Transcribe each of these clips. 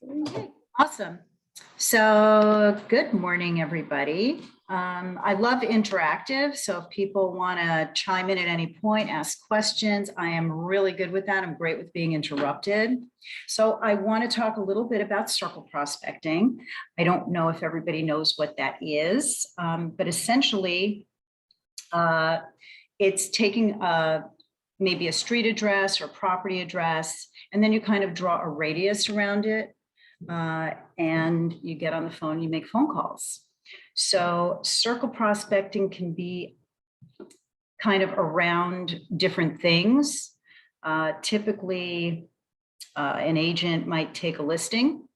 Okay, awesome. So good morning, everybody. I love interactive. So if people want to chime in at any point, ask questions, I am really good with that. I'm great with being interrupted. So I want to talk a little bit about circle prospecting. I don't know if everybody knows what that is, but essentially it's taking maybe a street address or property address, and then you kind of draw a radius around it. And you get on the phone, you make phone calls. So circle prospecting can be kind of around different things. Typically, an agent might take a listing,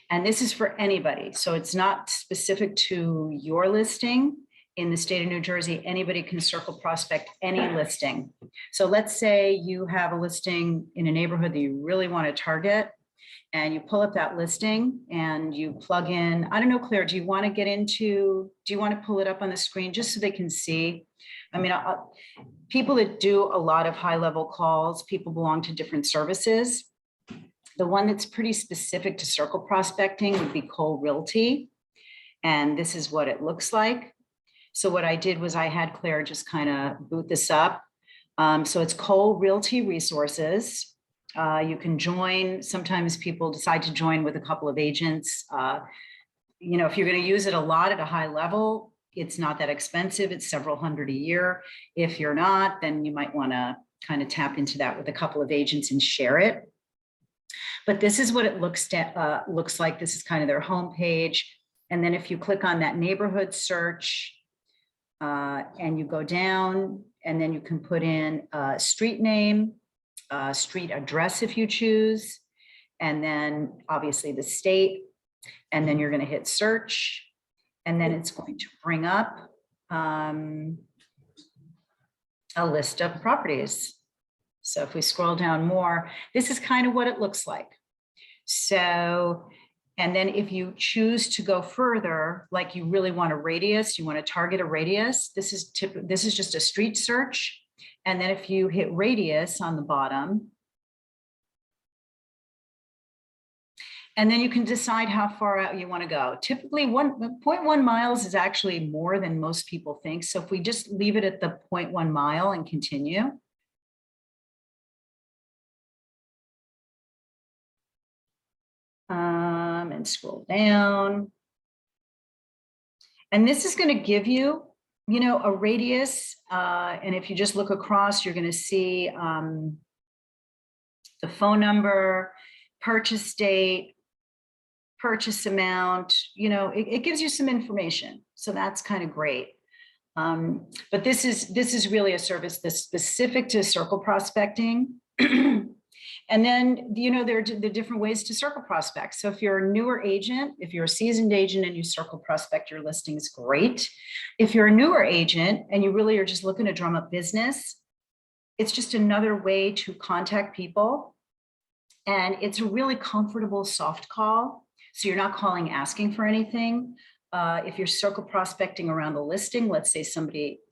and this is for anybody. So it's not specific to your listing. In the state of New Jersey, anybody can circle prospect any listing. So let's say you have a listing in a neighborhood that you really want to target, and you pull up that listing and you plug in, I don't know, Claire, do you want to pull it up on the screen just so they can see? I mean, people that do a lot of high level calls, people belong to different services. The one that's pretty specific to circle prospecting would be Cole Realty. And this is what it looks like. So what I did was I had Claire just kind of boot this up. So it's Cole Realty Resources. You can join. Sometimes people decide to join with a couple of agents. If you're going to use it a lot at a high level, it's not that expensive. It's several hundred a year. If you're not, then you might want to kind of tap into that with a couple of agents and share it. But this is what it looks like. This is kind of their homepage. And then if you click on that neighborhood search and you go down, and then you can put in a street name, street address if you choose, and then obviously the state, and then you're going to hit search, and then it's going to bring up a list of properties. So if we scroll down more, this is kind of what it looks like. So, and then if you choose to go further, like you really want a radius, you want to target a radius, this is just a street search. And then if you hit radius on the bottom, and then you can decide how far out you want to go. Typically 1.1 miles is actually more than most people think. So if we just leave it at the 0.1 mile and continue. And scroll down. And this is going to give you, a radius. And if you just look across, you're going to see the phone number, purchase date, purchase amount, it gives you some information. So that's kind of great. But this is really a service that's specific to circle prospecting. And then, there are the different ways to circle prospect. So if you're a newer agent, if you're a seasoned agent and you circle prospect your listings, great. If you're a newer agent and you really are just looking to drum up business, it's just another way to contact people. And it's a really comfortable soft call. So you're not calling asking for anything. If you're circle prospecting around the listing, let's say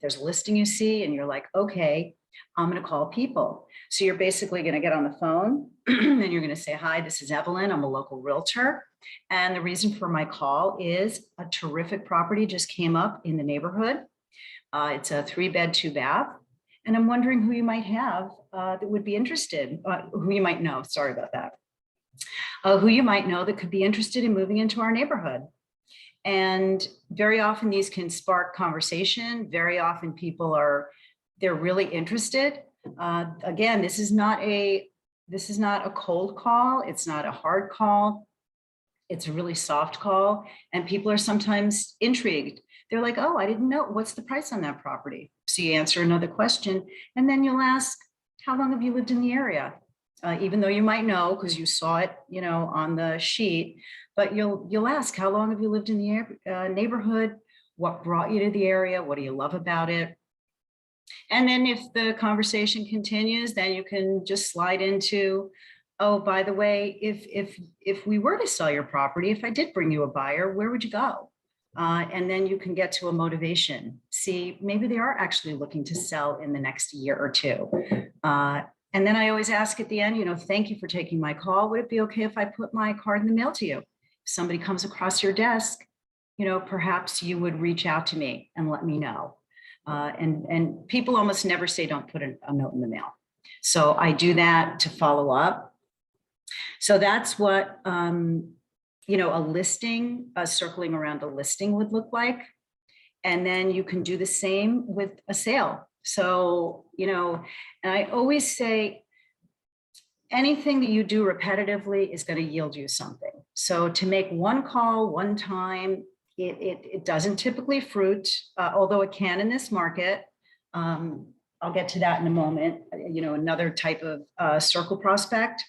there's a listing you see and you're like, okay, I'm going to call people. So you're basically going to get on the phone and you're going to say, hi, this is Evelyn. I'm a local realtor. And the reason for my call is a terrific property just came up in the neighborhood. It's a 3-bed, 2-bath. And I'm wondering who you might have that would be interested, who you might know, sorry about that, who you might know that could be interested in moving into our neighborhood. And very often these can spark conversation. Very often they're really interested. Again, this is not a cold call. It's not a hard call. It's a really soft call. And people are sometimes intrigued. They're like, oh, I didn't know. What's the price on that property? So you answer another question, and then you'll ask, how long have you lived in the area? Even though you might know because you saw it, on the sheet, but you'll ask, how long have you lived in the neighborhood? What brought you to the area? What do you love about it? And then if the conversation continues, then you can just slide into, oh, by the way, if we were to sell your property, if I did bring you a buyer, where would you go? And then you can get to a motivation. See, maybe they are actually looking to sell in the next year or two. And then I always ask at the end, thank you for taking my call. Would it be okay if I put my card in the mail to you? If somebody comes across your desk, perhaps you would reach out to me and let me know. And people almost never say don't put a note in the mail. So I do that to follow up. So that's what, a listing, circling around a listing would look like. And then you can do the same with a sale. So, and I always say anything that you do repetitively is going to yield you something. So to make one call one time, it doesn't typically fruit, although it can in this market. I'll get to that in a moment, another type of circle prospect.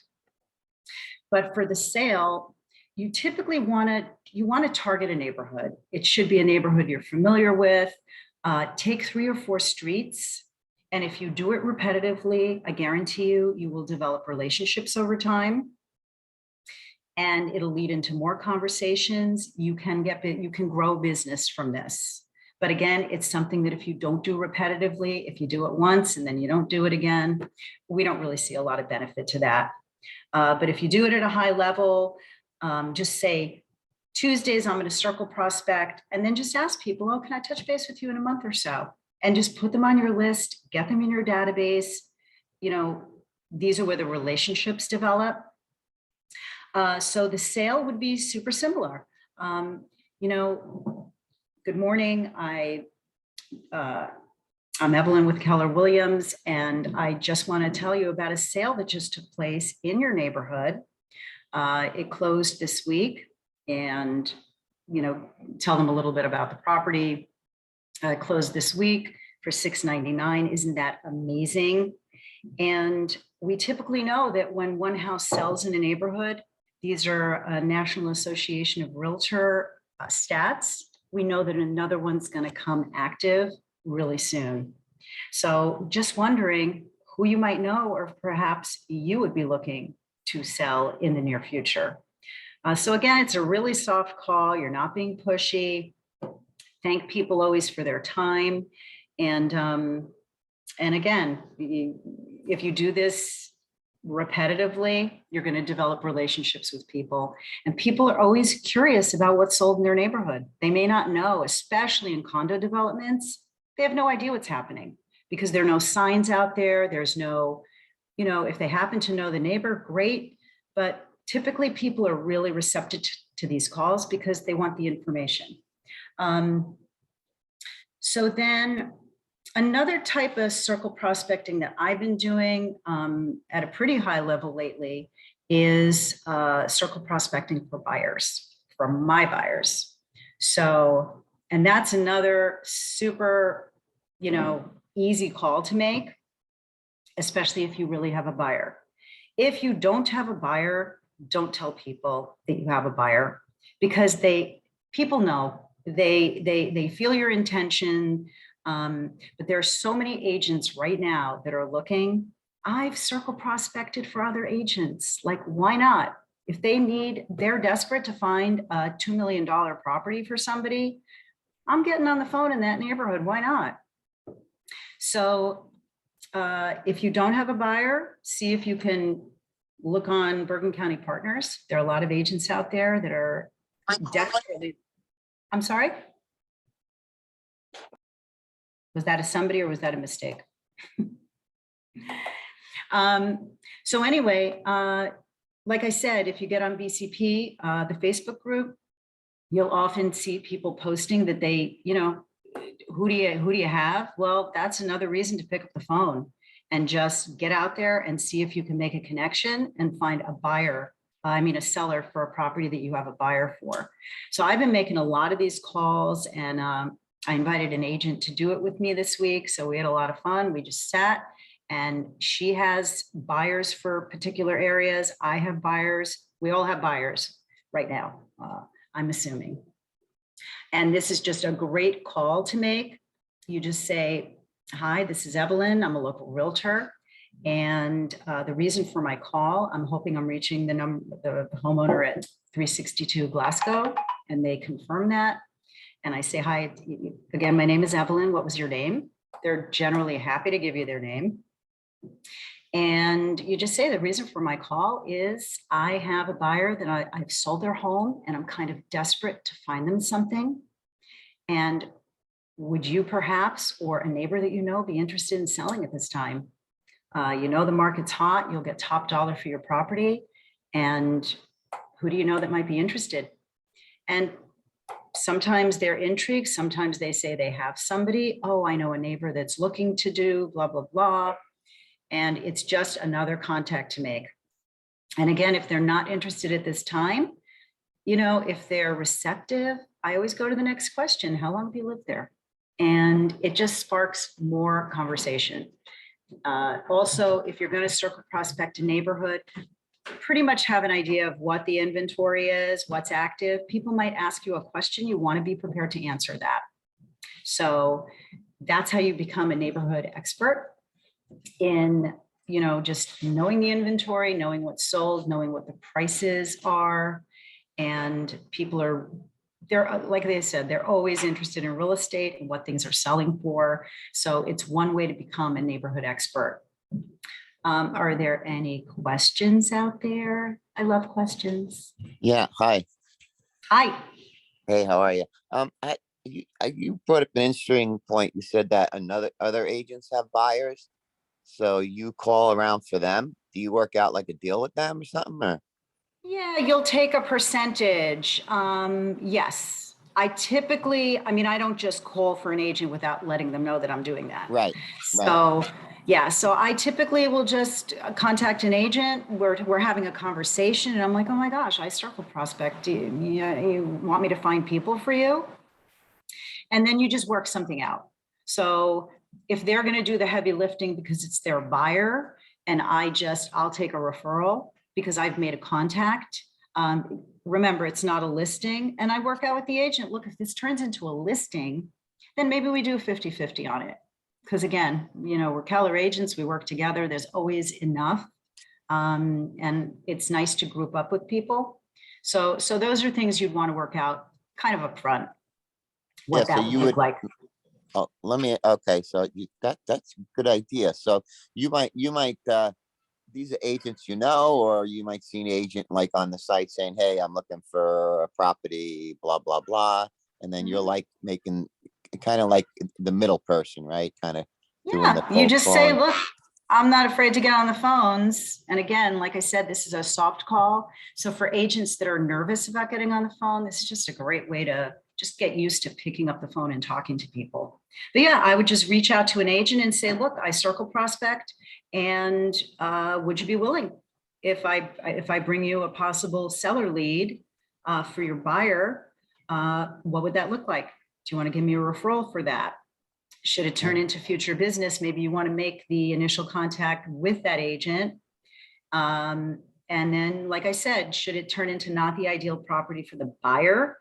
But for the sale, you typically want to target a neighborhood. It should be a neighborhood you're familiar with. Take 3 or 4 streets. And if you do it repetitively, I guarantee you will develop relationships over time. And it'll lead into more conversations. You can grow business from this. But again, it's something that if you don't do repetitively, if you do it once and then you don't do it again, we don't really see a lot of benefit to that. But if you do it at a high level, just say, Tuesdays, I'm going to circle prospect, and then just ask people, oh, can I touch base with you in a month or so? And just put them on your list, get them in your database. These are where the relationships develop. So the sale would be super similar. Good morning. I'm Evelyn with Keller Williams, and I just want to tell you about a sale that just took place in your neighborhood. It closed this week, and tell them a little bit about the property. Closed this week for $699. Isn't that amazing? And we typically know that when one house sells in a neighborhood, these are a National Association of Realtor stats. We know that another one's going to come active really soon. So just wondering who you might know, or perhaps you would be looking to sell in the near future. So again, it's a really soft call. You're not being pushy. Thank people always for their time. And again, if you do this repetitively, you're going to develop relationships with people. And people are always curious about what's sold in their neighborhood. They may not know, especially in condo developments. They have no idea what's happening because there are no signs out there. There's no, if they happen to know the neighbor, great. But typically people are really receptive to these calls because they want the information. So then another type of circle prospecting that I've been doing at a pretty high level lately is circle prospecting for buyers, for my buyers. So, and that's another super, easy call to make, especially if you really have a buyer. If you don't have a buyer, don't tell people that you have a buyer, because people know, they feel your intention. But there are so many agents right now that are looking. I've circle prospected for other agents. Like, why not? If they're desperate to find a $2 million property for somebody, I'm getting on the phone in that neighborhood. Why not? So if you don't have a buyer, see if you can look on Bergen County Partners. There are a lot of agents out there that are desperately. I'm sorry? Was that a somebody or was that a mistake? So anyway, like I said, if you get on BCP, the Facebook group, you'll often see people posting that they, who do you have? Well, that's another reason to pick up the phone and just get out there and see if you can make a connection and find a buyer. A seller for a property that you have a buyer for. So I've been making a lot of these calls, and I invited an agent to do it with me this week. So we had a lot of fun. We just sat, and she has buyers for particular areas. I have buyers. We all have buyers right now, I'm assuming. And this is just a great call to make. You just say, hi, this is Evelyn. I'm a local realtor. And the reason for my call, I'm hoping I'm reaching the homeowner at 362 Glasgow, and they confirm that. And I say, hi, again, my name is Evelyn. What was your name? They're generally happy to give you their name. And you just say the reason for my call is I have a buyer that I've sold their home and I'm kind of desperate to find them something. And would you perhaps, or a neighbor that you know, be interested in selling at this time? You know, the market's hot, you'll get top dollar for your property. And who do you know that might be interested? And sometimes they're intrigued. Sometimes they say they have somebody. Oh, I know a neighbor that's looking to do blah, blah, blah. And it's just another contact to make. And again, if they're not interested at this time, you know, if they're receptive, I always go to the next question. How long have you lived there? And it just sparks more conversation. Also, if you're going to circle prospect a neighborhood, pretty much have an idea of what the inventory is, what's active. People might ask you a question. You want to be prepared to answer that. So that's how you become a neighborhood expert in, you know, just knowing the inventory, knowing what's sold, knowing what the prices are. And people are, they're, like they said, they're always interested in real estate and what things are selling for. So it's one way to become a neighborhood expert. Are there any questions out there? I love questions. Yeah. Hi. Hi. Hey, how are you? You brought up an interesting point. You said that other agents have buyers, so you call around for them. Do you work out like a deal with them or something? Or? Yeah, you'll take a percentage. Yes. I typically, I mean, I don't just call for an agent without letting them know that I'm doing that. Right. So, yeah, so I typically will just contact an agent. We're having a conversation and I'm like, oh my gosh, I circle prospect. You want me to find people for you? And then you just work something out. So if they're going to do the heavy lifting because it's their buyer and I'll take a referral because I've made a contact. Remember, it's not a listing. And I work out with the agent. Look, if this turns into a listing, then maybe we do 50-50 on it. Because again, you know, we're Keller agents, we work together. There's always enough. And it's nice to group up with people. So those are things you'd want to work out kind of upfront. What Yeah. So that would you look would. like. Oh, okay. So that's a good idea. So you might these are agents, you know, or you might see an agent like on the site saying, hey, I'm looking for a property, blah, blah, blah. And then you're like making kind of like the middle person, right? Kind of doing the Yeah, you cold just say, calling. look, I'm not afraid to get on the phones. And again, like I said, this is a soft call. So for agents that are nervous about getting on the phone, this is just a great way to just get used to picking up the phone and talking to people. But yeah, I would just reach out to an agent and say, look, I circle prospect and would you be willing if I bring you a possible seller lead for your buyer, what would that look like? Do you want to give me a referral for that? Should it turn into future business, maybe you want to make the initial contact with that agent. And then, like I said, should it turn into not the ideal property for the buyer?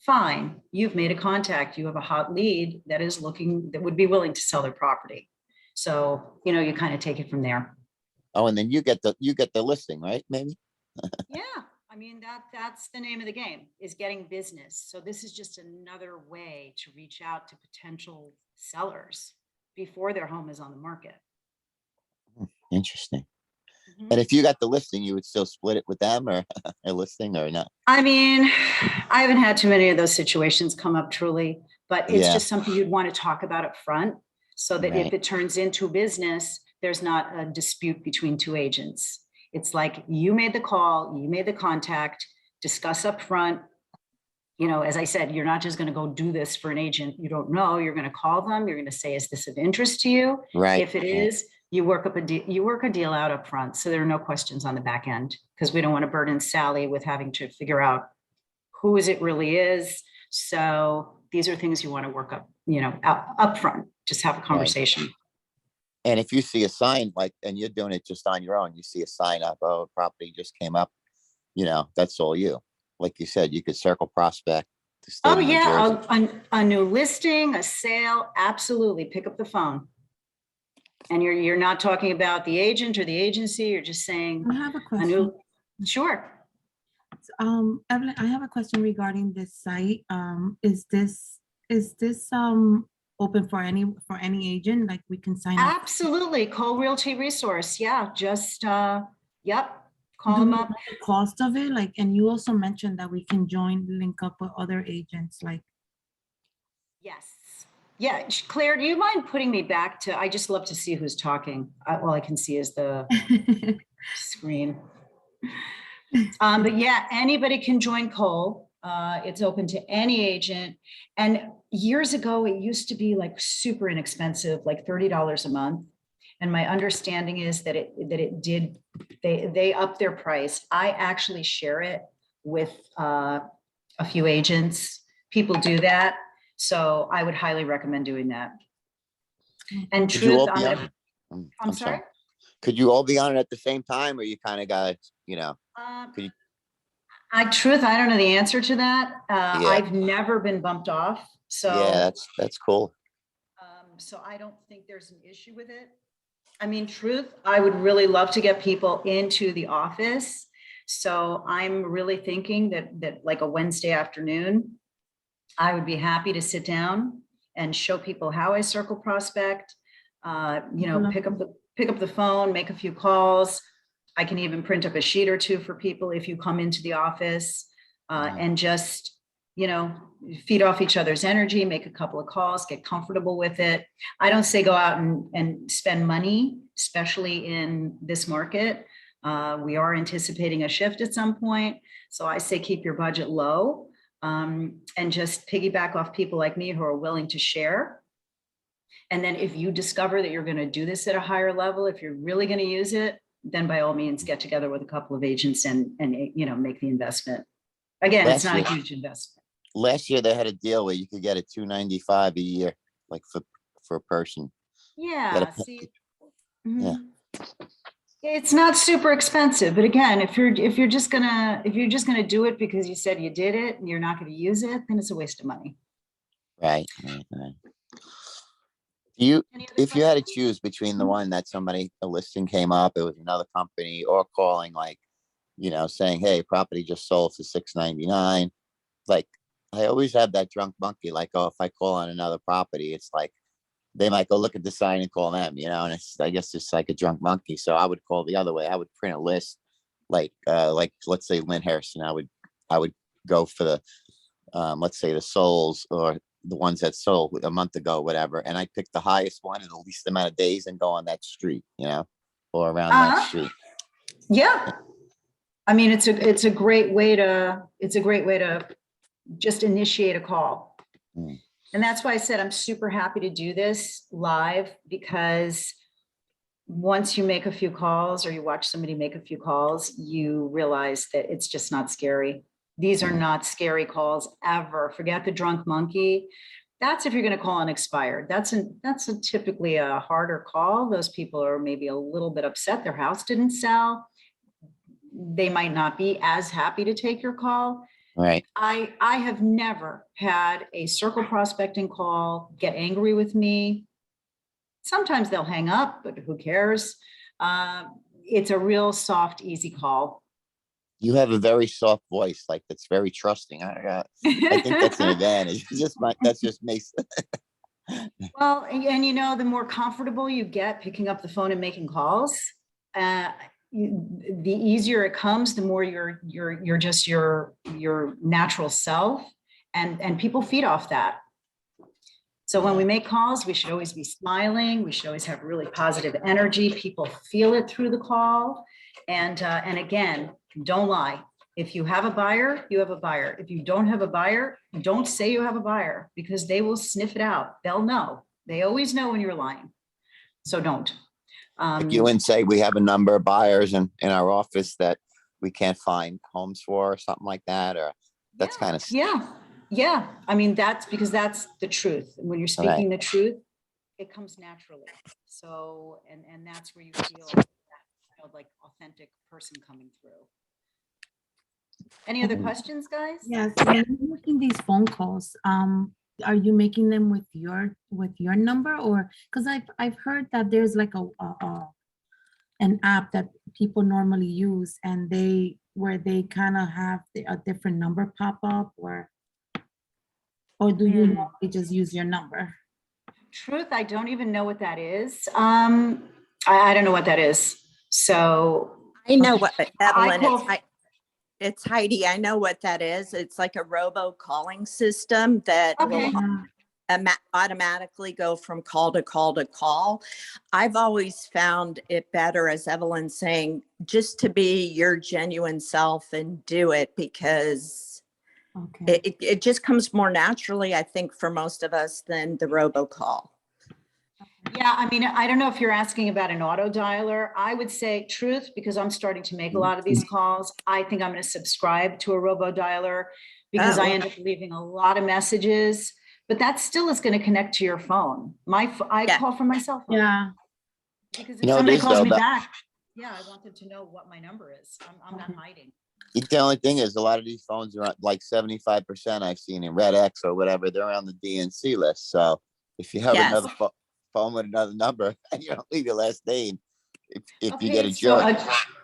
Fine, you've made a contact, you have a hot lead that is looking, that would be willing to sell their property. So, you know, you kind of take it from there. Oh, and then you get the listing, right? Maybe. Yeah, I mean, that's the name of the game, is getting business. So this is just another way to reach out to potential sellers before their home is on the market. Interesting. And if you got the listing, you would still split it with them or a listing or not? I mean, I haven't had too many of those situations come up truly, but it's Yeah. just something you'd want to talk about up front so that if Right. it turns into a business, there's not a dispute between two agents. It's like you made the call, you made the contact, discuss up front. You know, as I said, you're not just going to go do this for an agent you don't know. You're going to call them. You're going to say, is this of interest to you? Right. If it is, you work a deal out up front. So there are no questions on the back end because we don't want to burden Sally with having to figure out who is it really is. So these are things you want to work up, you know, up front. Just have a conversation. Right. And if you see a sign like, and you're doing it just on your own, you see a sign up, oh, property just came up, you know, that's all you. Like you said, you could circle prospect the state Oh of New yeah, Jersey. a new listing, a sale, absolutely. Pick up the phone. And you're not talking about the agent or the agency, you're just saying I have a question. Sure. Evelyn, I have a question regarding this site. Is this open for any agent, like we can sign up? Absolutely. Cole Realty Resource. Yeah, just, yep, call Do them we know up. the cost of it? Like, and you also mentioned that we can link up with other agents, like. Yes. Yeah, Claire, do you mind putting me back to, I just love to see who's talking. All I can see is the screen. But yeah, anybody can join Cole. It's open to any agent. And years ago, it used to be like super inexpensive, like $30 a month. And my understanding is that they upped their price. I actually share it with a few agents. People do that. So I would highly recommend doing that. And Could you truth, all be on? I'm sorry. Could you all be on it at the same time, or you kind of got, could you? I don't know the answer to that. Yeah. I've never been bumped off. So Yeah, that's cool. so I don't think there's an issue with it. I mean, truth, I would really love to get people into the office. So I'm really thinking that like a Wednesday afternoon, I would be happy to sit down and show people how I circle prospect, pick up the phone, make a few calls. I can even print up a sheet or two for people if you come into the office, and just, feed off each other's energy, make a couple of calls, get comfortable with it. I don't say go out and spend money, especially in this market. We are anticipating a shift at some point. So I say keep your budget low, and just piggyback off people like me who are willing to share. And then if you discover that you're going to do this at a higher level, if you're really going to use it, then by all means get together with a couple of agents and make the investment. Again, it's not a huge investment. Last year they had a deal where you could get it $295 a year, like for a person. Yeah. See, Yeah. It's not super expensive, but again, if you're just gonna do it because you said you did it and you're not going to use it, then it's a waste of money. Right. If you had to choose between the one that a listing came up, it was another company, or calling saying, hey, property just sold for $699. Like, I always have that drunk monkey, like, oh, if I call on another property, it's like, they might go look at the sign and call them, and I guess it's like a drunk monkey. So I would call the other way. I would print a list, like let's say Lyndhurst, and I would go for the, let's say the souls, or the ones that sold a month ago, whatever. And I pick the highest one in the least amount of days and go on that street, or around that street. Yeah. I mean, it's a great way to just initiate a call. And that's why I said I'm super happy to do this live, because once you make a few calls or you watch somebody make a few calls, you realize that it's just not scary. These are not scary calls ever. Forget the drunk monkey. That's if you're going to call unexpired. That's typically a harder call. Those people are maybe a little bit upset their house didn't sell. They might not be as happy to take your call. Right. I have never had a circle prospecting call get angry with me. Sometimes they'll hang up, but who cares? It's a real soft, easy call. You have a very soft voice, like that's very trusting. I think that's an advantage. That's just me. Well, and the more comfortable you get picking up the phone and making calls, the easier it comes, the more you're just your natural self, and people feed off that. So when we make calls, we should always be smiling. We should always have really positive energy. People feel it through the call. And again, don't lie. If you have a buyer, you have a buyer. If you don't have a buyer, don't say you have a buyer, because they will sniff it out. They'll know. They always know when you're lying. So don't. You wouldn't say we have a number of buyers in our office that we can't find homes for, or something like that, or that's kind of. Yeah. I mean, that's because that's the truth. And when you're speaking the truth, it comes naturally. So, and that's where you feel that, like authentic person coming through. Any other questions, guys? Yes. When you're making these phone calls, are you making them with your number, or because I've heard that there's like an app that people normally use, and they kind of have a different number pop up, or do you normally just use your number? Truth, I don't even know what that is. I don't know what that is. So I know what, I Evelyn, call, it's Heidi. I know what that is. It's like a robo calling system that will okay. automatically go from call to call to call. I've always found it better, as Evelyn's saying, just to be your genuine self and do it, because Okay. it just comes more naturally, I think, for most of us than the robocall. Yeah, I mean, I don't know if you're asking about an auto dialer. I would say truth, because I'm starting to make a lot of these calls. I think I'm going to subscribe to a robo dialer because I end up leaving a lot of messages, but that still is going to connect to your phone. I Yeah. call from my cell phone. Yeah. Because if You know, it somebody is, calls though, me but- back, yeah, I want them to know what my number is. I'm not hiding. The only thing is, a lot of these phones are like 75%. I've seen in Red X or whatever. They're on the DNC list. So if you have Yes. another phone with another number, and you don't leave your last name, if you get a so, joke.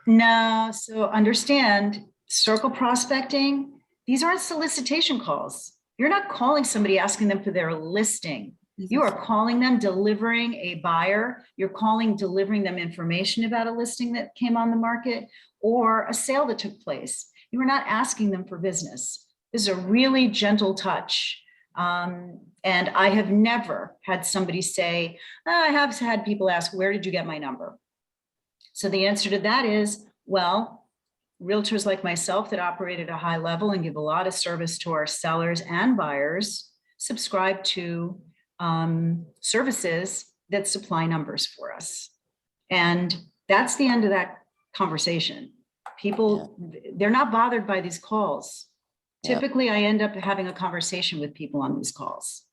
no, so understand, circle prospecting, these aren't solicitation calls. You're not calling somebody asking them for their listing. You are calling them, delivering a buyer. You're calling, delivering them information about a listing that came on the market or a sale that took place. You are not asking them for business. This is a really gentle touch. And I have never had somebody say, I have had people ask, where did you get my number? So the answer to that is, well, realtors like myself that operate at a high level and give a lot of service to our sellers and buyers subscribe to services that supply numbers for us. And that's the end of that conversation. People, they're not bothered by these calls. Yeah. Typically, I end up having a conversation with people on these calls.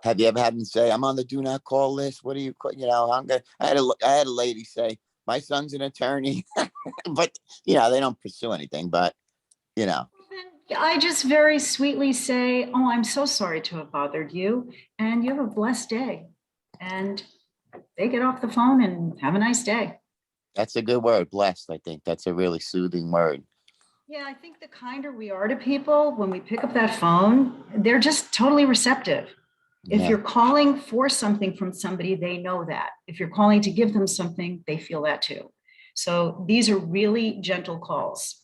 Have you ever had them say, I'm on the do not call list? What do you, I had a lady say, my son's an attorney, but they don't pursue anything, but I just very sweetly say, oh, I'm so sorry to have bothered you, and you have a blessed day. And they get off the phone and have a nice day. that's a good word. Blessed. I think that's a really soothing word. Yeah, I think the kinder we are to people when we pick up that phone, they're just totally receptive. If you're calling for something from somebody, they know that. If you're calling to give them something, they feel that too. So these are really gentle calls.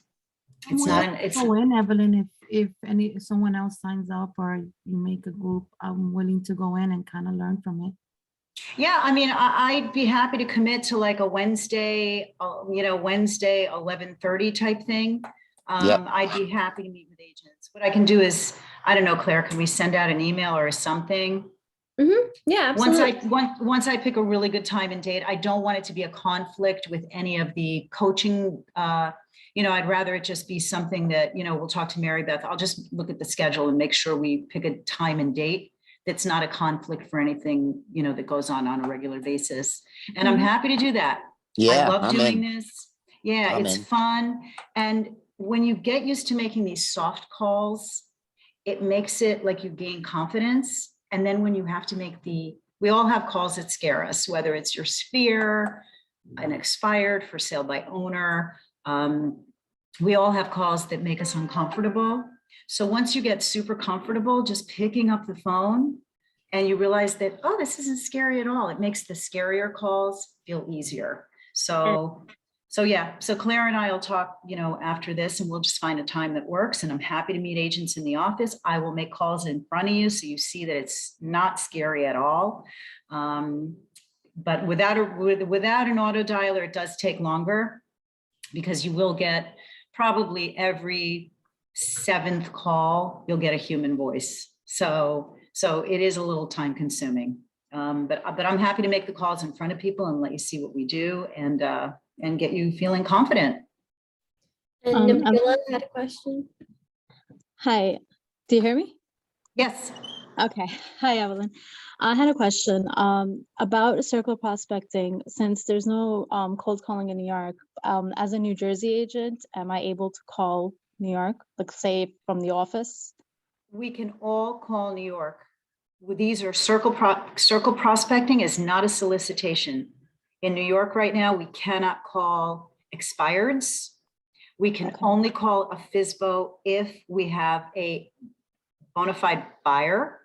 It's not, it's go in, Evelyn, if someone else signs up or you make a group, I'm willing to go in and kind of learn from it. yeah, I mean, I'd be happy to commit to like a Wednesday, Wednesday 11:30 type thing. I'd be happy to meet with agents. What I can do is, I don't know, Claire, can we send out an email or something? Yeah, absolutely. Once I pick a really good time and date, I don't want it to be a conflict with any of the coaching. I'd rather it just be something that, we'll talk to Mary Beth. I'll just look at the schedule and make sure we pick a time and date that's not a conflict for anything, that goes on a regular basis. And I'm happy to do that. Yeah, I love I'm doing in. this. Yeah, it's fun. And when you get used to making these soft calls, it makes it like you gain confidence. And then when you have to make we all have calls that scare us, whether it's your sphere, an expired, for sale by owner. We all have calls that make us uncomfortable. So once you get super comfortable just picking up the phone and you realize that, oh, this isn't scary at all, it makes the scarier calls feel easier. So Claire and I will talk, after this, and we'll just find a time that works. And I'm happy to meet agents in the office. I will make calls in front of you so you see that it's not scary at all. But without an auto dialer, it does take longer because you will get probably every 7th call, you'll get a human voice. So it is a little time consuming. But I'm happy to make the calls in front of people and let you see what we do and get you feeling confident. And Nabila had a question. Hi, do you hear me? Yes. Okay. Hi, Evelyn. I had a question about circle prospecting. Since there's no cold calling in New York, as a New Jersey agent, am I able to call New York, like say from the office? We can all call New York. These are circle prospecting is not a solicitation. In New York right now, we cannot call expireds. We can only call a FSBO if we have a bona fide buyer.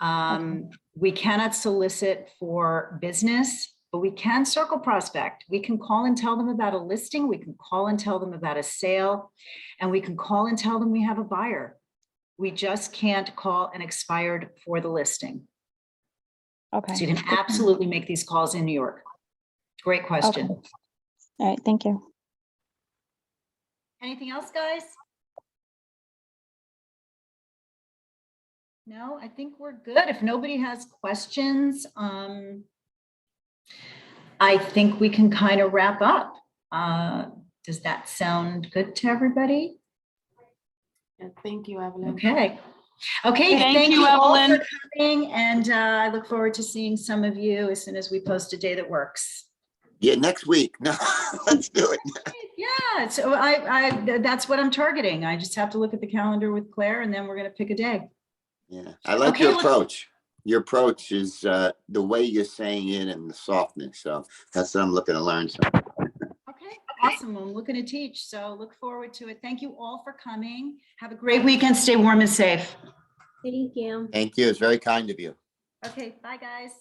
We cannot solicit for business, but we can circle prospect. We can call and tell them about a listing. We can call and tell them about a sale, and we can call and tell them we have a buyer. We just can't call an expired for the listing. Okay. So you can absolutely make these calls in New York. Great question. Okay. All right, thank you. Anything else, guys? No, I think we're good. If nobody has questions, I think we can kind of wrap up. Does that sound good to everybody? Yeah, thank you, Evelyn. Okay. Okay, thank you all for coming, and I look forward to seeing some of you as soon as we post a day that works. Yeah, next week. No, let's do it. Yeah, so that's what I'm targeting. I just have to look at the calendar with Claire, and then we're going to pick a day. Yeah, I like Okay, your well- approach. Your approach is the way you're saying it and the softness. So that's what I'm looking to learn. So. Okay, awesome. Well, I'm looking to teach, so look forward to it. Thank you all for coming. Have a great weekend. Stay warm and safe. Thank you. Thank you. It's very kind of you. Okay, bye, guys.